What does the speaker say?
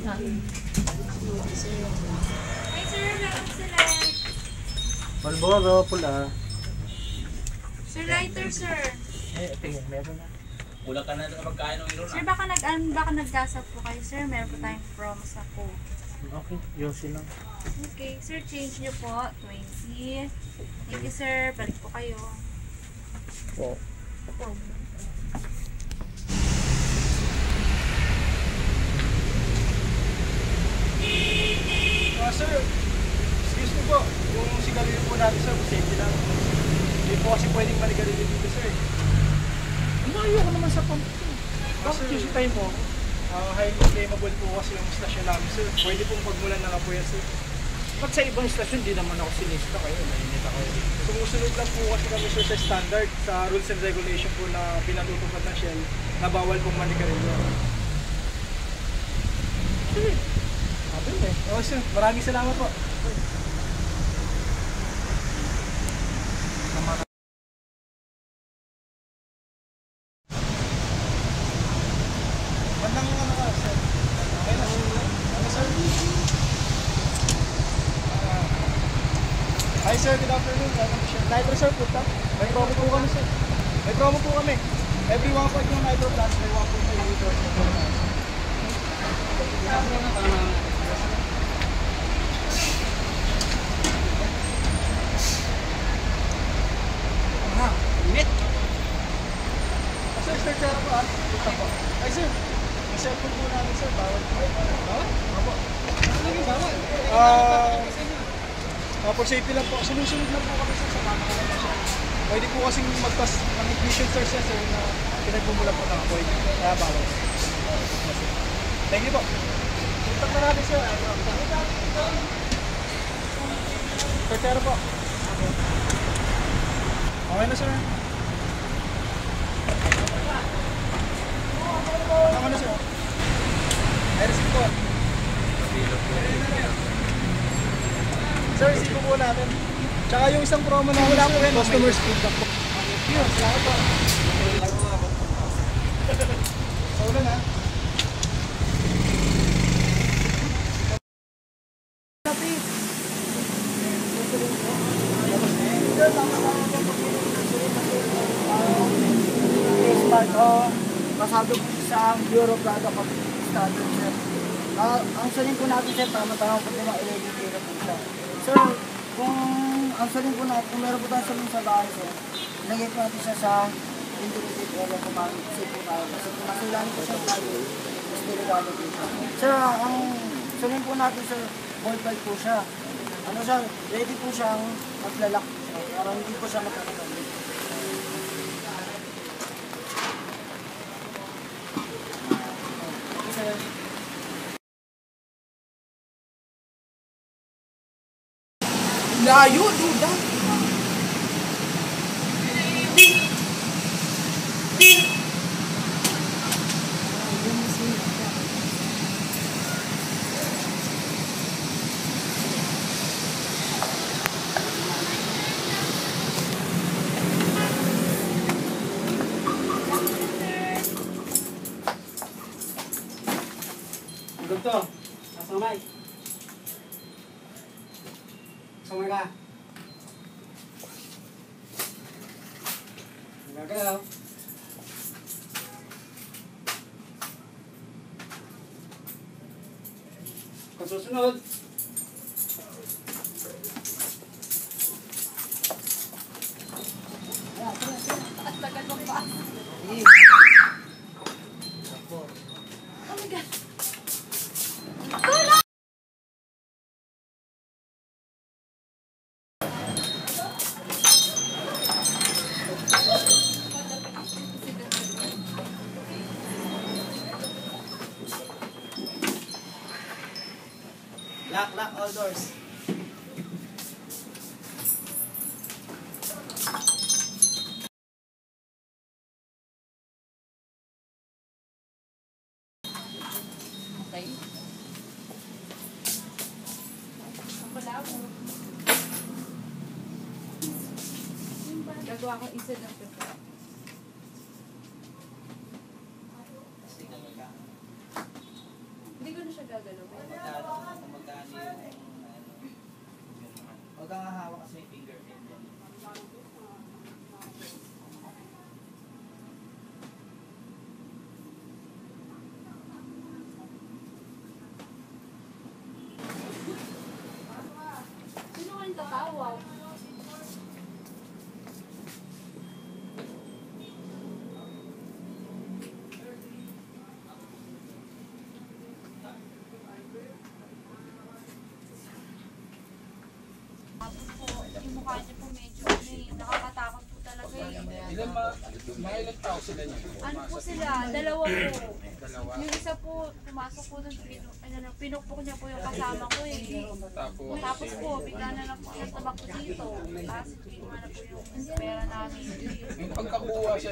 Hi sir, meron sila. Malboro, pula. Sir, lighter sir. Tingin, meron na. Pula ka na ito magkain ng iron. Sir, baka naggasap po kayo sir. Meron po tayong promo sa Coke. Okay, yosin lang. Okay, sir, change nyo po. 20. Thank you sir. Balik po kayo. Po. Sir, excuse me po. Yung sigarilyo po natin sir, safety lang. Hindi po kasi pwedeng manigarilyo dito sir. Umayo ko naman sa pump. Bakit Sir, yung tayo mo? highly flammable po kasi yung stasyon namin sir. Pwede pong pagmulan na nga po yan sir. Ba't sa ibang istasyon, di naman ako sinista kayo. Nainit ako. Sumusunod lang po kasi kami sir sa standard, sa rules and regulation po na pinatutupad ng Shell na bawal pong manigarilyo. Sige. Sabi mo eh. Okay sir, maraming salamat po. Bandang ano ka sir? Okay na sir. Okay sir. Hi sir, good afternoon. Welcome to Shell. Nitro sir, puta. May promo po kami sir. May promo po kami. Every 1 point yung Nitro Plus, may 1 point yung Nitro. Aha, init. Sir, tara po ah. Puta po. Ay sir, yung cellphone po namin sir, bawal po. Bawal? Opo. Ano yung bawal? For safety lang po. Sumusunod lang po kami sir sa tama naman siya. Pwede po kasing magtas ng ignition sir siya sir na pinagmumula po ng point. Kaya bawal. Thank you po. Puntak na natin sir. Sir, tara po. Okay na sir. Ano na sir? Ay, receipt po. Sir, receipt po natin. Tsaka yung isang promo na wala po yan, customer feedback po. Yun, salamat po. Sa ulan ha. Pasado po sa Bureau of Data pag standard sir. Ang saling po natin sir, tama-tama po mga 11 kilo po siya. Sir, kung ang saling po natin, kung meron po tayo saling sa bahay sir, ilagay po natin siya sa integrated area po natin po tayo. Kasi kung nasulan po siya tayo, mas delikado po siya. Sir, ang saling po natin sir, ball bag po siya. Ano sir, ready po siyang maglalak po siya, para hindi po siya magkakagamit. Layo, duda. Doktor, kasamay. Kasamay ka. Gagalaw. Kung susunod. At tagal mo pa. Oh my God. Lock all doors. Okay. Gagawa ko isa ng pepper. Hindi ko na siya gagalaw. kasi fingerprint yan. Sino ka yung tatawag? Tapos po, yung mukha niya po medyo nakakatakot po talaga eh. Mga ilang tao sila niya? Ano po sila? Dalawa po. Yung isa po, pumasok po dun, pinukpok niya po yung kasama ko eh. Tapos po, bigla na lang po yung tabak ko dito. Tapos, kinuha na po yung pera namin. Yung pagkakuha sa